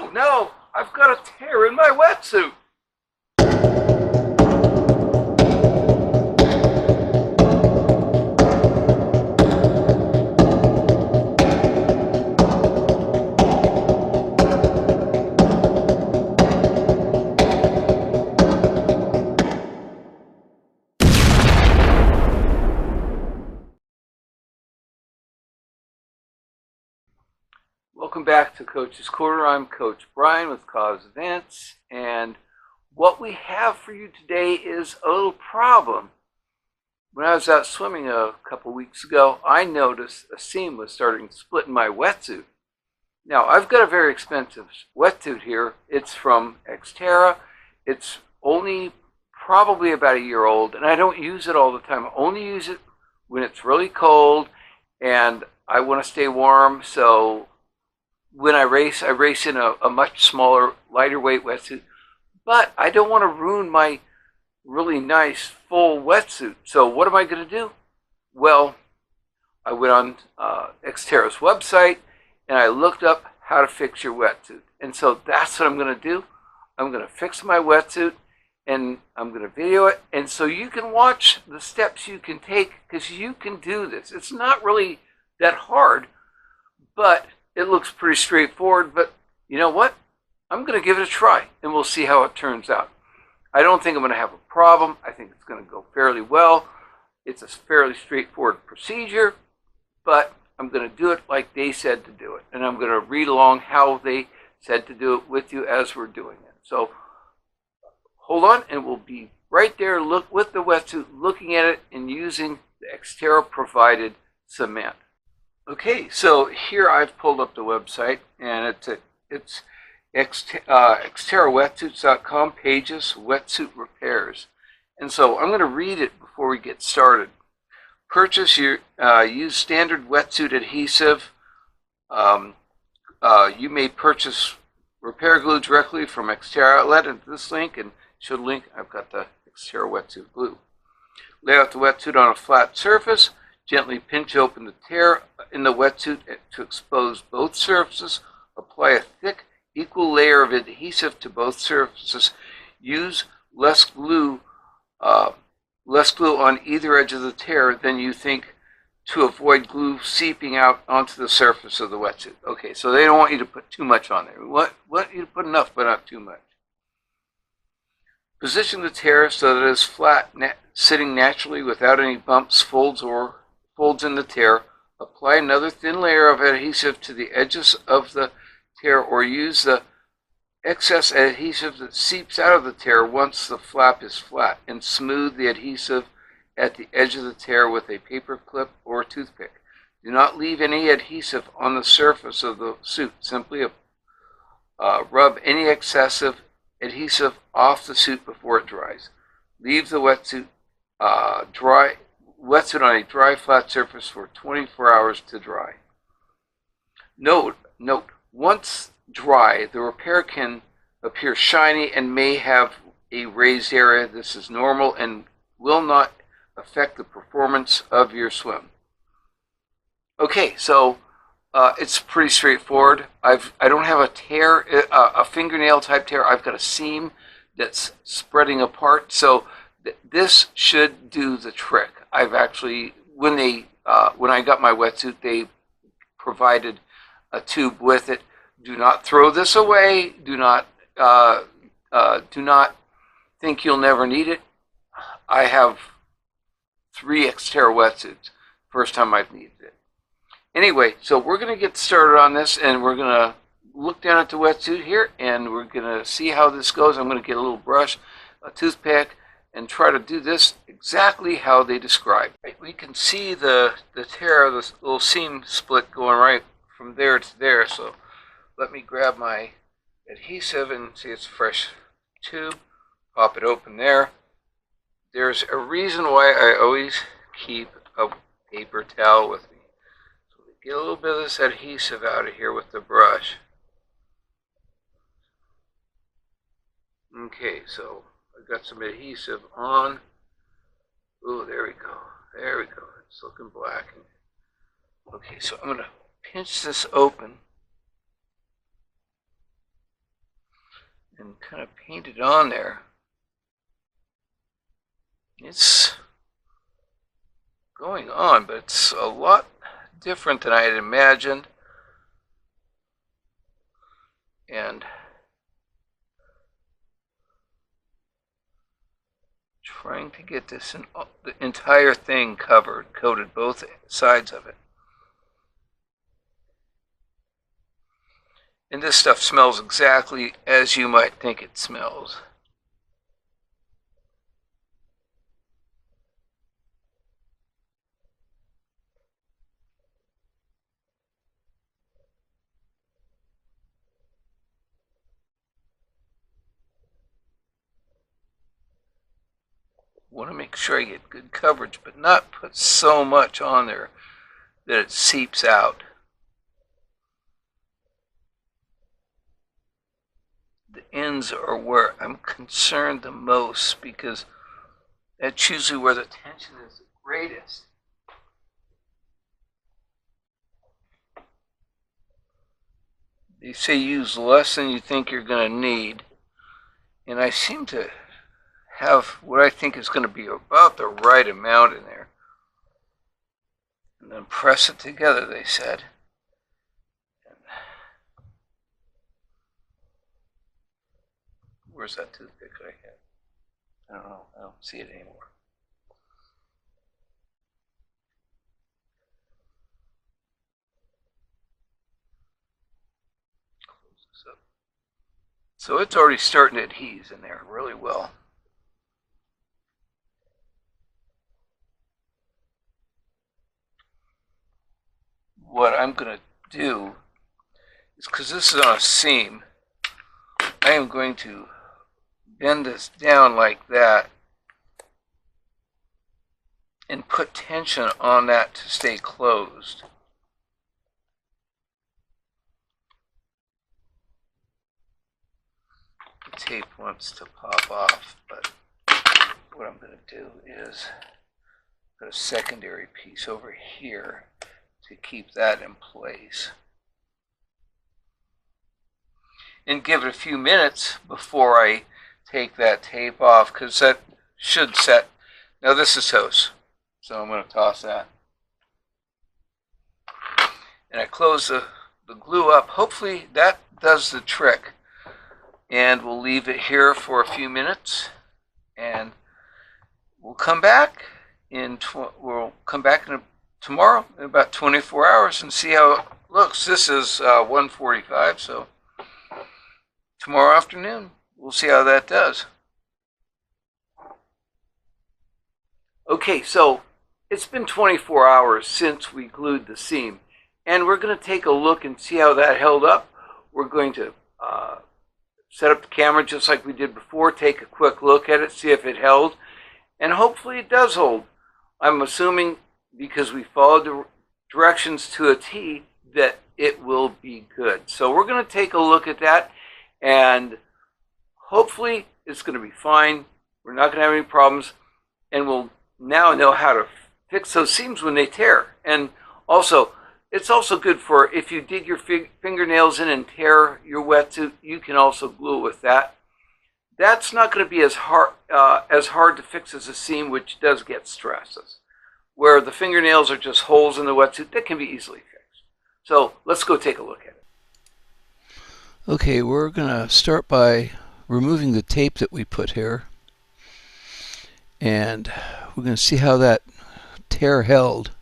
Oh no, I've got a tear in my wetsuit. Welcome back to Coach's Corner. I'm Coach Brian with Cause Events, and what we have for you today is a little problem. When I was out swimming a couple weeks ago, I noticed a seam was starting to split in my wetsuit. Now, I've got a very expensive wetsuit here. It's from Xterra. It's only probably about a year old, and I don't use it all the time. I only use it when it's really cold and I want to stay warm. So when I race in a much smaller, lighter weight wetsuit, but I don't want to ruin my really nice full wetsuit. So what am I going to do? Well, I went on Xterra's website and I looked up how to fix your wetsuit. And so that's what I'm going to do. I'm going to fix my wetsuit and I'm going to video it. And so you can watch the steps you can take, because you can do this. It's not really that hard, but it looks pretty straightforward. But you know what? I'm going to give it a try and we'll see how it turns out. I don't think I'm going to have a problem. I think it's going to go fairly well. It's a fairly straightforward procedure, but I'm going to do it like they said to do it. And I'm going to read along how they said to do it with you as we're doing it. So hold on and we'll be right there with the wetsuit, looking at it and using the Xterra provided cement. Okay, so here I've pulled up the website, and it's XterraWetsuits.com, pages, wetsuit repairs. And so I'm going to read it before we get started. Purchase your, use standard wetsuit adhesive. You may purchase repair glue directly from Xterra outlet at this link, and should link, I've got the Xterra wetsuit glue. Lay out the wetsuit on a flat surface. Gently pinch open the tear in the wetsuit to expose both surfaces. Apply a thick, equal layer of adhesive to both surfaces. Use less glue on either edge of the tear than you think, to avoid glue seeping out onto the surface of the wetsuit. Okay, so they don't want you to put too much on there. We want you to put enough, but not too much. Position the tear so that it is flat, sitting naturally without any bumps, folds in the tear. Apply another thin layer of adhesive to the edges of the tear, or use the excess adhesive that seeps out of the tear once the flap is flat, and smooth the adhesive at the edge of the tear with a paper clip or toothpick. Do not leave any adhesive on the surface of the suit. Simply rub any excessive adhesive off the suit before it dries. Leave the wetsuit on a dry, flat surface for 24 hours to dry. Note, once dry, the repair can appear shiny and may have a raised area. This is normal and will not affect the performance of your swim. Okay, so it's pretty straightforward. I don't have a tear, a fingernail type tear. I've got a seam that's spreading apart. So this should do the trick. I've actually, when I got my wetsuit, they provided a tube with it. Do not throw this away. Do not think you'll never need it. I have 3 Xterra wetsuits. First time I've needed it. Anyway, so we're going to get started on this, and we're going to look down at the wetsuit here, and we're going to see how this goes. I'm going to get a little brush, a toothpick, and try to do this exactly how they described. We can see the tear, this little seam split going right from there to there. So let me grab my adhesive and see it's a fresh tube. Pop it open there. There's a reason why I always keep a paper towel with me. So we get a little bit of this adhesive out of here with the brush. Okay, so I got some adhesive on. Oh, there we go. There we go. It's looking black. Okay, so I'm going to pinch this open. and kind of paint it on there. It's going on, but it's a lot different than I had imagined. And trying to get this the entire thing coated both sides of it. And this stuff smells exactly as you might think it smells. Want to make sure I get good coverage, but not put so much on there that it seeps out. The ends are where I'm concerned the most, because that's usually where the tension is the greatest. They say use less than you think you're going to need, and I seem to have what I think is going to be about the right amount in there. And then press it together, they said. Where's that toothpick I had? I don't know. I don't see it anymore. Close this up. So it's already starting to adhere in there really well. What I'm going to do is, because this is on a seam, I am going to bend this down like that and put tension on that to stay closed. The tape wants to pop off, but what I'm going to do is put a secondary piece over here to keep that in place. And give it a few minutes before I take that tape off, because that should set. Now this is toast, so I'm going to toss that. And I close the glue up. Hopefully that does the trick. And we'll leave it here for a few minutes, and we'll come back tomorrow in about 24 hours and see how it looks. This is 1:45, so tomorrow afternoon we'll see how that does. Okay, so it's been 24 hours since we glued the seam, and we're going to take a look and see how that held up. We're going to set up the camera just like we did before, take a quick look at it, see if it held, and hopefully it does hold. I'm assuming, because we followed the directions to a T, that it will be good. So we're going to take a look at that, and hopefully it's going to be fine. We're not going to have any problems, and we'll now know how to fix those seams when they tear. And also, it's also good for if you dig your fingernails in and tear your wetsuit, you can also glue it with that. That's not going to be as hard to fix as a seam, which does get stresses. Where the fingernails are just holes in the wetsuit, that can be easily fixed. So let's go take a look at it. Okay, we're going to start by removing the tape that we put here. And we're going to see how that tear held.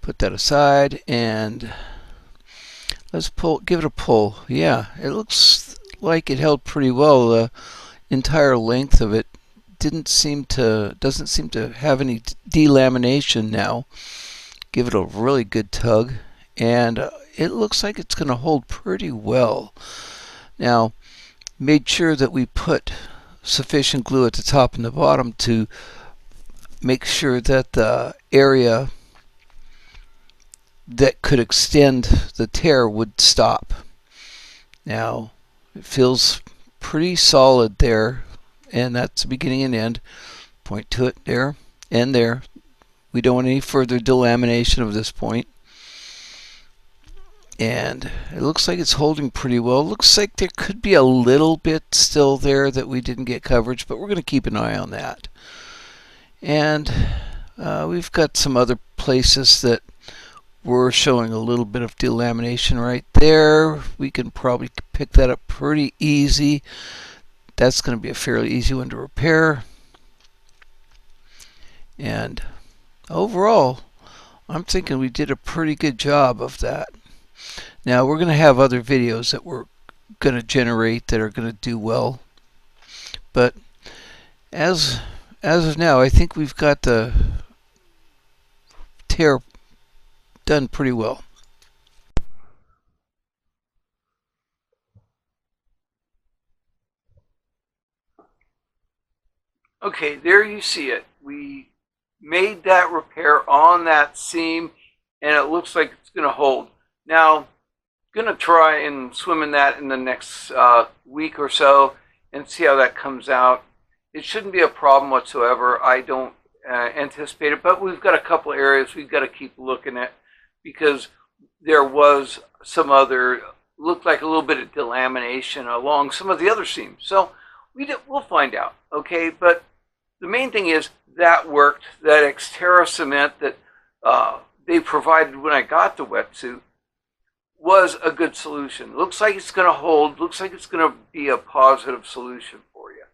Put that aside and let's give it a pull. Yeah, it looks like it held pretty well. The entire length of it doesn't seem to have any de-lamination now. Give it a really good tug, and it looks like it's going to hold pretty well. Now, made sure that we put sufficient glue at the top and the bottom to make sure that the area that could extend the tear would stop. Now, it feels pretty solid there, and that's the beginning and end. Point to it there and there. We don't want any further delamination of this point. And it looks like it's holding pretty well. It looks like there could be a little bit still there that we didn't get coverage, but we're going to keep an eye on that. And we've got some other places that we're showing a little bit of delamination right there. We can probably pick that up pretty easy. That's going to be a fairly easy one to repair. And overall, I'm thinking we did a pretty good job of that. Now we're going to have other videos that we're going to generate that are going to do well. But as of now, I think we've got the tear done pretty well. Okay, there you see it. We made that repair on that seam, and it looks like it's going to hold. Now, going to try and swim in that in the next week or so and see how that comes out. It shouldn't be a problem whatsoever. I don't anticipate it, but we've got a couple areas we've got to keep looking at because there was some other, looked like a little bit of delamination along some of the other seams. So we'll find out, okay? But the main thing is that worked. That Xterra cement that they provided when I got the wetsuit was a good solution. Looks like it's going to hold. Looks like it's going to be a positive solution for you.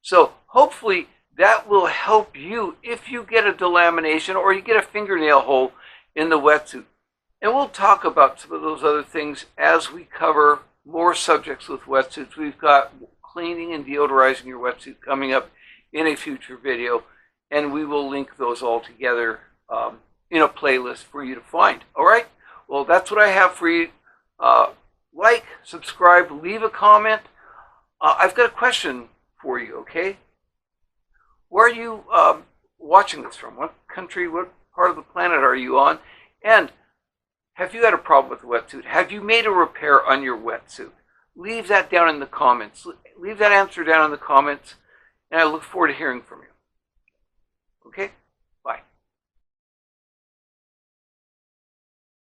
So hopefully that will help you if you get a delamination or you get a fingernail hole in the wetsuit. And we'll talk about some of those other things as we cover more subjects with wetsuits. We've got cleaning and deodorizing your wetsuit coming up in a future video, and we will link those all together in a playlist for you to find. All right? Well, that's what I have for you. Like, subscribe, leave a comment. I've got a question for you, okay? Where are you watching this from? What country, what part of the planet are you on? And have you had a problem with the wetsuit? Have you made a repair on your wetsuit? Leave that down in the comments. Leave that answer down in the comments, and I look forward to hearing from you. Okay?